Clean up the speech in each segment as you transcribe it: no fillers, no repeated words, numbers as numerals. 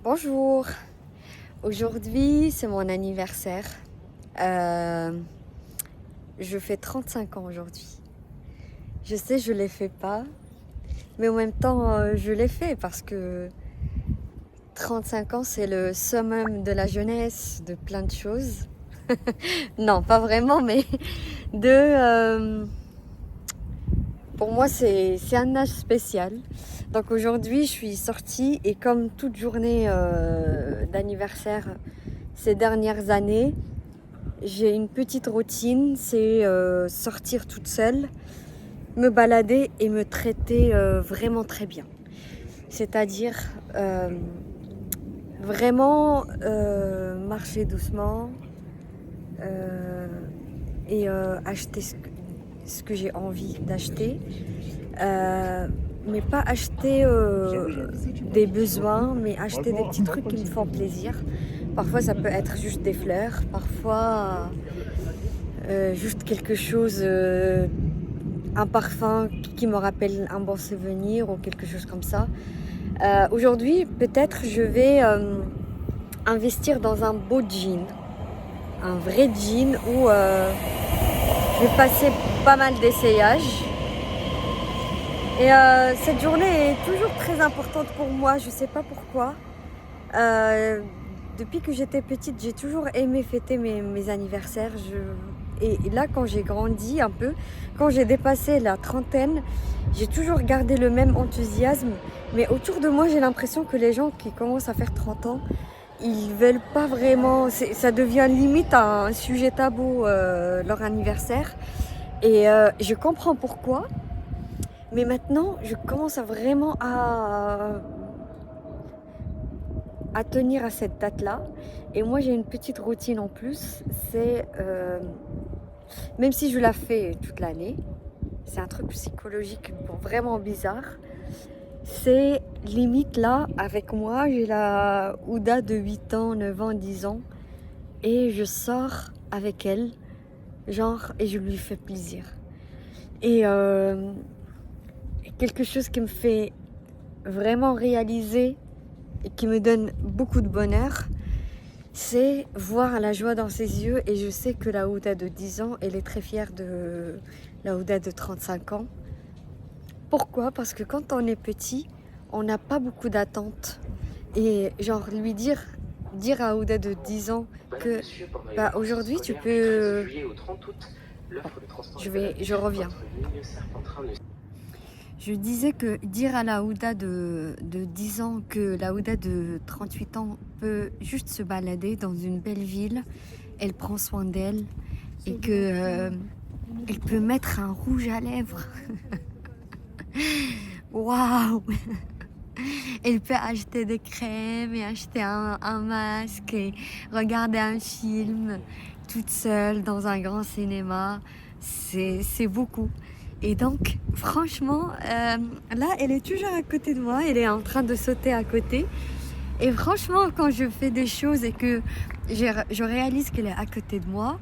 Bonjour, aujourd'hui c'est mon anniversaire. Je fais 35 ans aujourd'hui. Je sais, je ne les fais pas, mais en même temps je les fais parce que 35 ans c'est le summum de la jeunesse, de plein de choses. Non, pas vraiment, mais de... pour moi c'est un âge spécial. Donc aujourd'hui je suis sortie et comme toute journée d'anniversaire ces dernières années, j'ai une petite routine, c'est sortir toute seule, me balader et me traiter vraiment très bien. C'est-à-dire vraiment marcher doucement et acheter ce que j'ai envie d'acheter. Mais pas acheter des besoins, mais acheter des petits trucs qui me font plaisir. Parfois ça peut être juste des fleurs, parfois juste quelque chose, un parfum qui me rappelle un bon souvenir ou quelque chose comme ça. Aujourd'hui, peut-être je vais investir dans un beau jean, un vrai jean où je vais passer pas mal d'essayages. Et cette journée est toujours très importante pour moi, je sais pas pourquoi. Depuis que j'étais petite, j'ai toujours aimé fêter mes anniversaires. Et là, quand j'ai grandi un peu, quand j'ai dépassé la trentaine, j'ai toujours gardé le même enthousiasme. Mais autour de moi, j'ai l'impression que les gens qui commencent à faire 30 ans, ils veulent pas vraiment... Ça devient limite un sujet tabou, leur anniversaire. Et je comprends pourquoi. Mais maintenant, je commence vraiment à tenir à cette date-là. Et moi, j'ai une petite routine en plus. C'est, même si je la fais toute l'année, c'est un truc psychologique vraiment bizarre. C'est limite là, avec moi, j'ai la Ouda de 8 ans, 9 ans, 10 ans. Et je sors avec elle, genre, et je lui fais plaisir. Et quelque chose qui me fait vraiment réaliser et qui me donne beaucoup de bonheur, c'est voir la joie dans ses yeux. Et je sais que la Ouda de 10 ans, elle est très fière de la Ouda de 35 ans. Pourquoi? Parce que quand on est petit, on n'a pas beaucoup d'attentes. Et genre lui dire à Ouda de 10 ans que bah, aujourd'hui tu peux... Je reviens. Je disais que dire à la Ouda de 10 ans que la Ouda de 38 ans peut juste se balader dans une belle ville, elle prend soin d'elle et que elle peut mettre un rouge à lèvres. Waouh! Elle peut acheter des crèmes et acheter un masque et regarder un film toute seule dans un grand cinéma. C'est beaucoup. Et donc, franchement, là, elle est toujours à côté de moi. Elle est en train de sauter à côté. Et franchement, quand je fais des choses et que je réalise qu'elle est à côté de moi,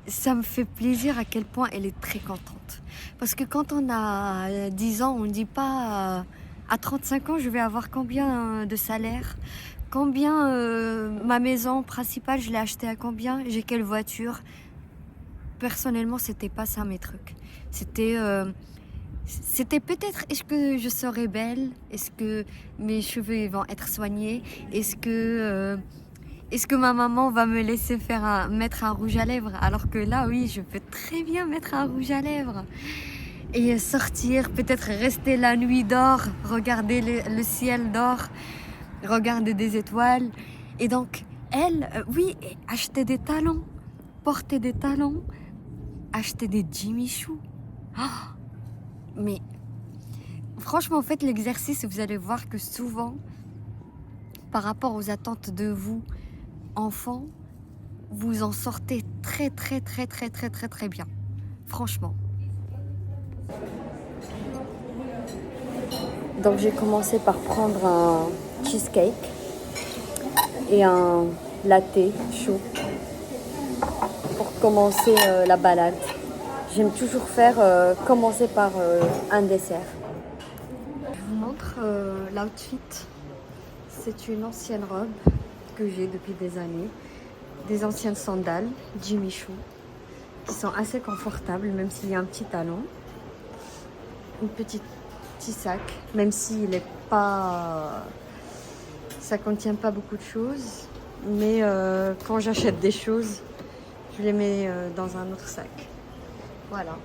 ça me fait plaisir à quel point elle est très contente. Parce que quand on a 10 ans, on ne dit pas à 35 ans, je vais avoir combien de salaire, combien ma maison principale, je l'ai achetée à combien, j'ai quelle voiture. Personnellement, c'était pas ça mes trucs. C'était peut-être, est-ce que je serai belle? Est-ce que mes cheveux vont être soignés? Est-ce que ma maman va me laisser mettre un rouge à lèvres? Alors que là, oui, je peux très bien mettre un rouge à lèvres. Et sortir, peut-être rester la nuit dehors, regarder le ciel dehors, regarder des étoiles. Et donc, elle, oui, acheter des talons, porter des talons, acheter des Jimmy Choo. Oh, mais franchement, faites l'exercice et vous allez voir que souvent, par rapport aux attentes de vous, enfants, vous en sortez très très très très très très très bien. Franchement. Donc j'ai commencé par prendre un cheesecake et un latte chaud pour commencer la balade. J'aime toujours commencer par un dessert. Je vous montre l'outfit. C'est une ancienne robe que j'ai depuis des années. Des anciennes sandales Jimmy Choo qui sont assez confortables même s'il y a un petit talon. Petit sac, même s'il est pas... ça contient pas beaucoup de choses. Mais quand j'achète des choses, je les mets dans un autre sac. Voilà.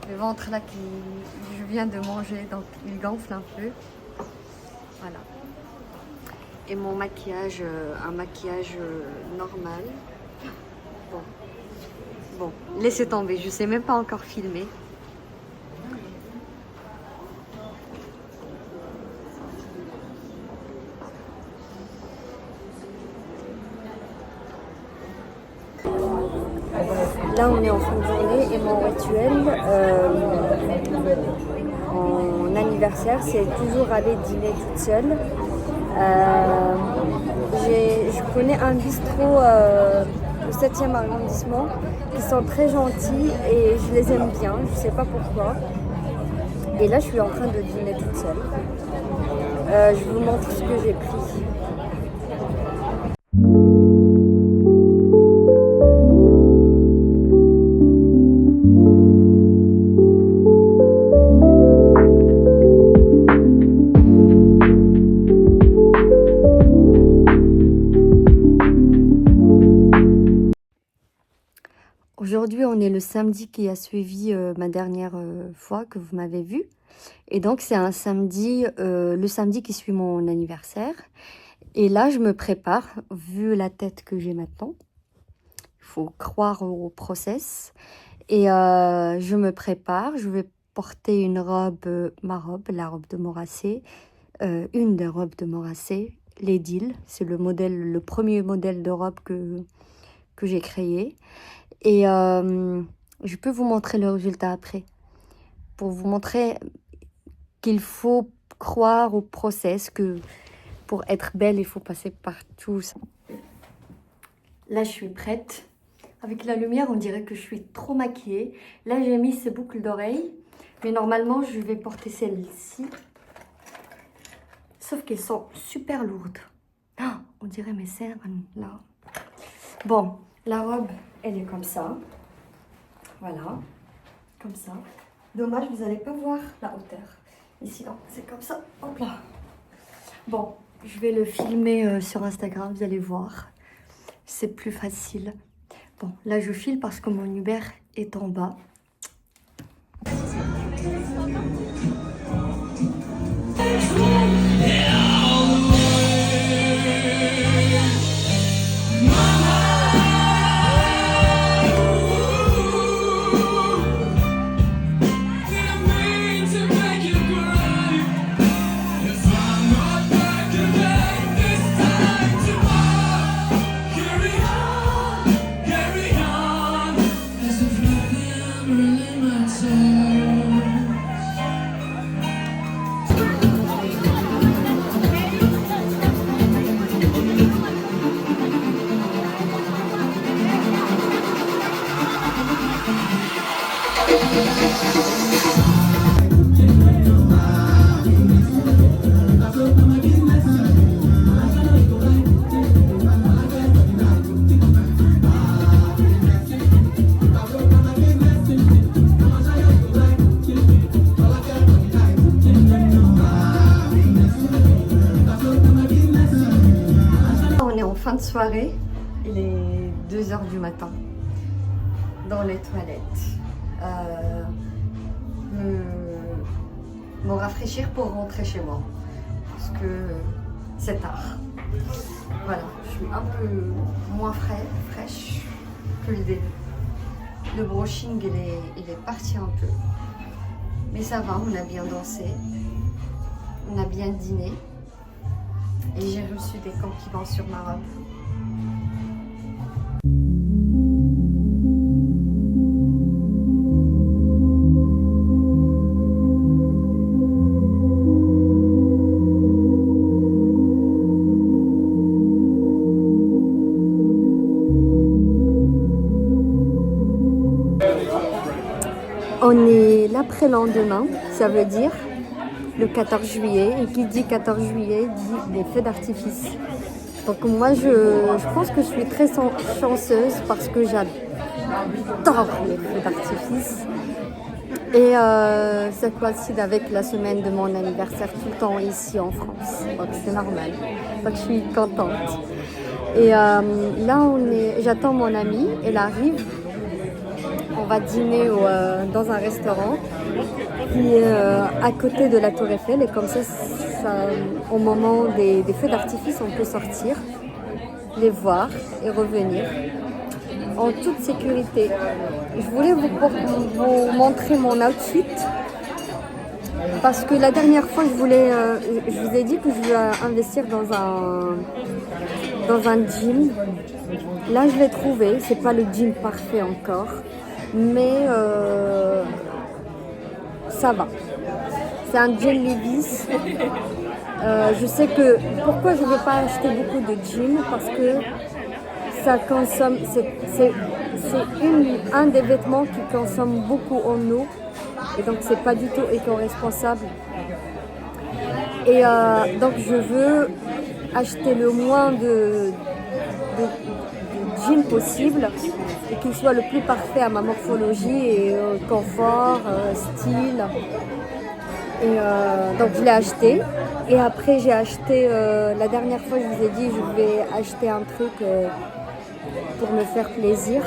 Le ventre là qui je viens de manger, donc il gonfle un peu. Voilà. Et mon maquillage, un maquillage normal. Bon, laissez tomber, je sais même pas encore filmer. Là, on est en fin de journée et mon rituel en anniversaire, c'est toujours aller dîner toute seule. Je connais un bistrot au 7e arrondissement qui sont très gentils et je les aime bien, je sais pas pourquoi. Et là, je suis en train de dîner toute seule. Je vous montre ce que j'ai pris. Aujourd'hui, on est le samedi qui a suivi ma dernière fois que vous m'avez vu. Et donc, c'est un samedi, le samedi qui suit mon anniversaire. Et là, je me prépare, vu la tête que j'ai maintenant. Il faut croire au process. Et je me prépare, je vais porter une robe, ma robe, la robe de Moracé. Une des robes de Moracé, l'Edil. C'est le premier modèle de robe que j'ai créé. Et je peux vous montrer le résultat après. Pour vous montrer qu'il faut croire au process, que pour être belle, il faut passer par tout ça. Là, je suis prête. Avec la lumière, on dirait que je suis trop maquillée. Là, j'ai mis ces boucles d'oreilles. Mais normalement, je vais porter celles-ci. Sauf qu'elles sont super lourdes. Oh, on dirait mes cernes, là. Bon, la robe, elle est comme ça. Voilà. Comme ça. Dommage, vous n'allez pas voir la hauteur. Ici, non, c'est comme ça. Hop là. Bon, je vais le filmer sur Instagram, vous allez voir. C'est plus facile. Bon, là, je file parce que mon Uber est en bas. Fin de soirée, il est 2h du matin, dans les toilettes, me rafraîchir pour rentrer chez moi, parce que c'est tard. Voilà, je suis un peu moins fraîche que le début. Le brushing, il est parti un peu, mais ça va, on a bien dansé, on a bien dîné. Et j'ai reçu des compliments sur ma robe. On est l'après-lendemain, ça veut dire le 14 juillet. Et qui dit 14 juillet dit les feux d'artifice. Donc moi, je pense que je suis très chanceuse parce que j'adore les feux d'artifice. Et ça coïncide avec la semaine de mon anniversaire tout le temps ici en France. Donc c'est normal. Donc je suis contente. Et là, j'attends mon amie, elle arrive. On va dîner dans un restaurant qui est à côté de la Tour Eiffel. Et comme ça, au moment des feux d'artifice, on peut sortir, les voir et revenir en toute sécurité. Je voulais vous montrer mon outfit parce que la dernière fois, je vous ai dit que je veux investir dans un jean. Là, je l'ai trouvé. C'est pas le jean parfait encore, mais ça va. C'est un jean Levi's. Je sais que pourquoi je ne veux pas acheter beaucoup de jeans parce que ça consomme. C'est un des vêtements qui consomme beaucoup en eau et donc c'est pas du tout éco-responsable. Et donc je veux acheter le moins de jeans possible et qu'il soit le plus parfait à ma morphologie et confort, style. Et donc je l'ai acheté. Et après j'ai acheté, la dernière fois je vous ai dit je vais acheter un truc pour me faire plaisir.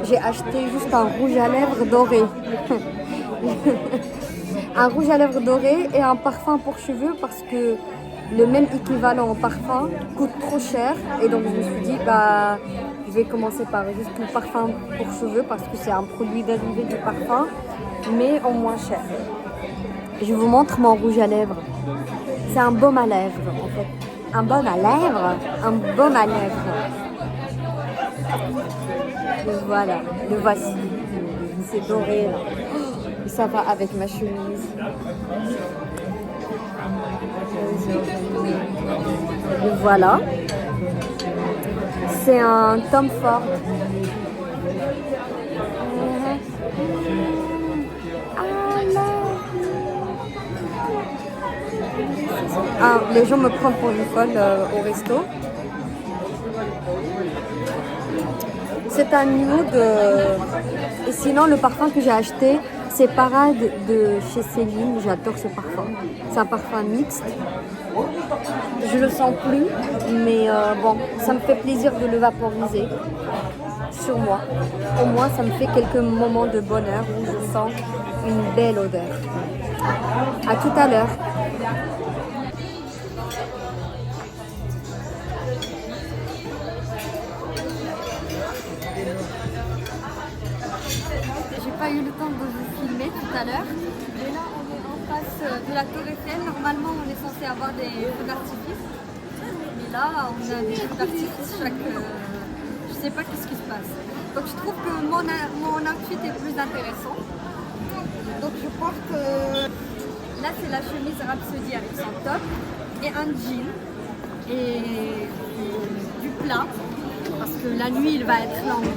J'ai acheté juste un rouge à lèvres doré. Un rouge à lèvres doré et un parfum pour cheveux parce que le même équivalent en parfum coûte trop cher. Et donc je me suis dit je vais commencer par juste le parfum pour cheveux parce que c'est un produit dérivé du parfum mais en moins cher. Je vous montre mon rouge à lèvres. C'est un baume à lèvres en fait. Un baume à lèvres. Un baume à lèvres. Et voilà, le voici. C'est doré là. Et ça va avec ma chemise. Et voilà. C'est un Tom Ford. Les gens me prennent pour une folle au resto. C'est un nude. Et sinon, le parfum que j'ai acheté, c'est Parade de chez Céline. J'adore ce parfum. C'est un parfum mixte. Je le sens plus, mais bon, ça me fait plaisir de le vaporiser sur moi. Au moins, ça me fait quelques moments de bonheur où je sens une belle odeur. À tout à l'heure. J'ai pas eu le temps de vous filmer tout à l'heure. Mais là, on est en face de la Tour Eiffel. Normalement, on est censé avoir des feux d'artifice. Mais là, on a des feux d'artifice je sais pas qu'est-ce qui se passe. Donc, je trouve que mon outfit est plus intéressant. Donc, je porte... là, c'est la chemise Rhapsody avec son top et un jean et du plat parce que la nuit, il va être longue.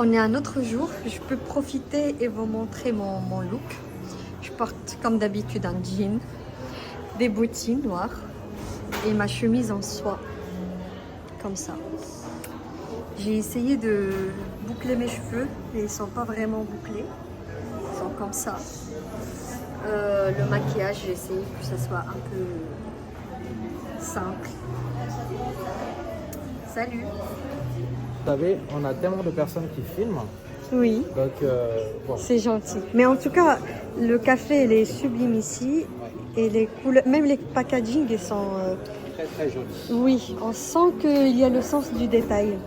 On est un autre jour, je peux profiter et vous montrer mon look. Je porte comme d'habitude un jean, des bottines noires et ma chemise en soie, comme ça. J'ai essayé de boucler mes cheveux, mais ils ne sont pas vraiment bouclés, ils sont comme ça. Le maquillage, j'ai essayé que ça soit un peu simple. Salut! Vous savez, on a tellement de personnes qui filment. Oui, Donc, bon. c'est gentil. Mais en tout cas, le café, il est sublime ici. Et les couleurs, même les packaging, ils sont... Très très joli. Oui, on sent qu'il y a le sens du détail.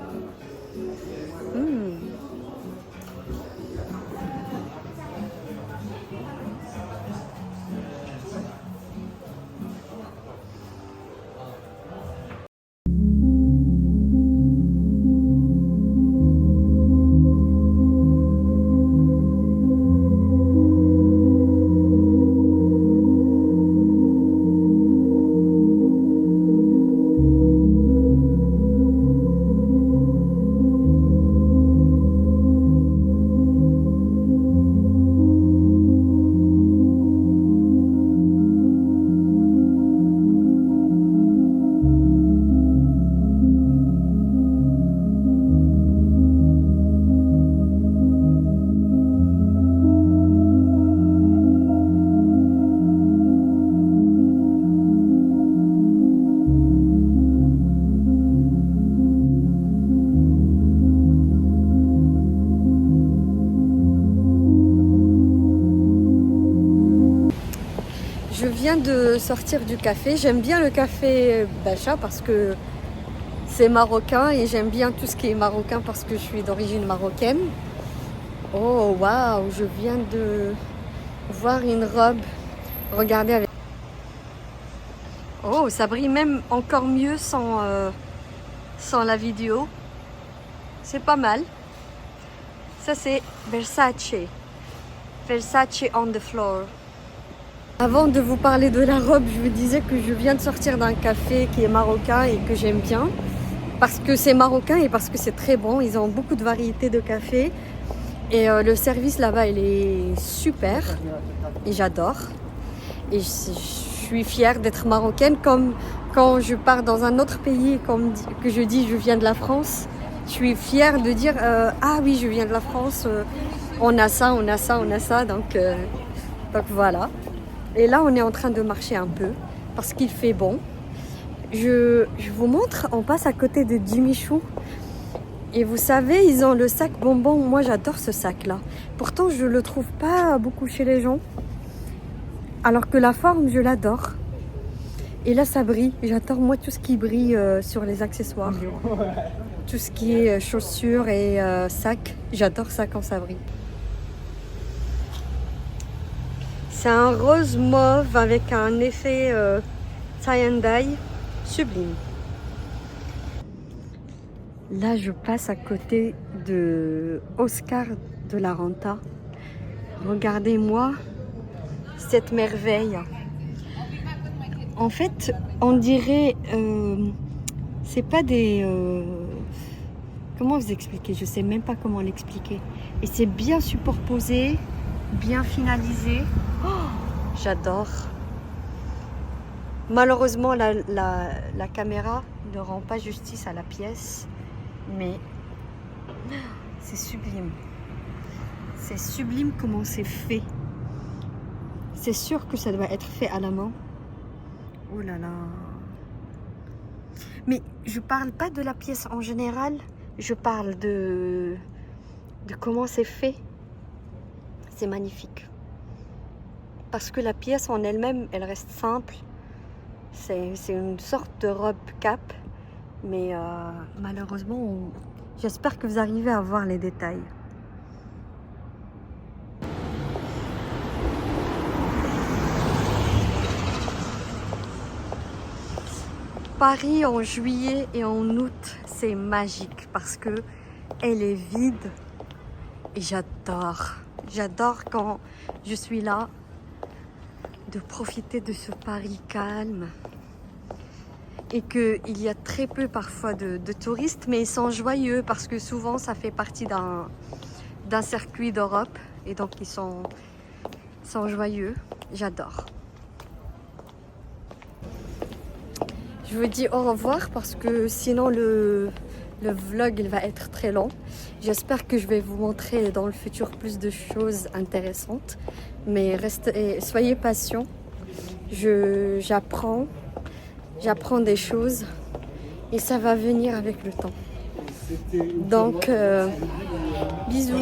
viens de sortir du café. J'aime bien le café Bacha parce que c'est marocain et j'aime bien tout ce qui est marocain parce que je suis d'origine marocaine. Oh waouh, je viens de voir une robe. Regardez avec. Oh, ça brille même encore mieux sans la vidéo. C'est pas mal. Ça c'est Versace. Versace on the floor. Avant de vous parler de la robe, je vous disais que je viens de sortir d'un café qui est marocain et que j'aime bien. Parce que c'est marocain et parce que c'est très bon. Ils ont beaucoup de variétés de café. Et le service là-bas, il est super. Et j'adore. Et je suis fière d'être marocaine. Comme quand je pars dans un autre pays, que je dis je viens de la France. Je suis fière de dire ah oui, je viens de la France. On a ça, on a ça, on a ça. Donc voilà. Et là, on est en train de marcher un peu parce qu'il fait bon. Je vous montre, on passe à côté de Jimmy Choo. Et vous savez, ils ont le sac bonbon. Moi, j'adore ce sac-là. Pourtant, je ne le trouve pas beaucoup chez les gens. Alors que la forme, je l'adore. Et là, ça brille. J'adore, moi, tout ce qui brille sur les accessoires. Tout ce qui est chaussures et sacs. J'adore ça quand ça brille. C'est un rose mauve avec un effet tie and dye sublime. Là, je passe à côté de Oscar de la Renta. Regardez-moi cette merveille. En fait, on dirait... c'est pas des... comment vous expliquer? Je sais même pas comment l'expliquer. Et c'est bien superposé, bien finalisé. Oh, j'adore. Malheureusement, la caméra ne rend pas justice à la pièce. Mais c'est sublime. C'est sublime comment c'est fait. C'est sûr que ça doit être fait à la main. Oh là là. Mais je parle pas de la pièce en général. Je parle de comment c'est fait. C'est magnifique. Parce que la pièce en elle-même, elle reste simple. C'est une sorte de robe cap. Mais malheureusement, j'espère que vous arrivez à voir les détails. Paris en juillet et en août, c'est magique parce que elle est vide et j'adore. J'adore quand je suis là de profiter de ce Paris calme. Et qu'il y a très peu parfois de touristes, mais ils sont joyeux parce que souvent ça fait partie d'un circuit d'Europe et donc ils sont joyeux. J'adore. Je vous dis au revoir parce que sinon le vlog il va être très long. J'espère que je vais vous montrer dans le futur plus de choses intéressantes, mais soyez patients. J'apprends des choses et ça va venir avec le temps. Donc, bisous.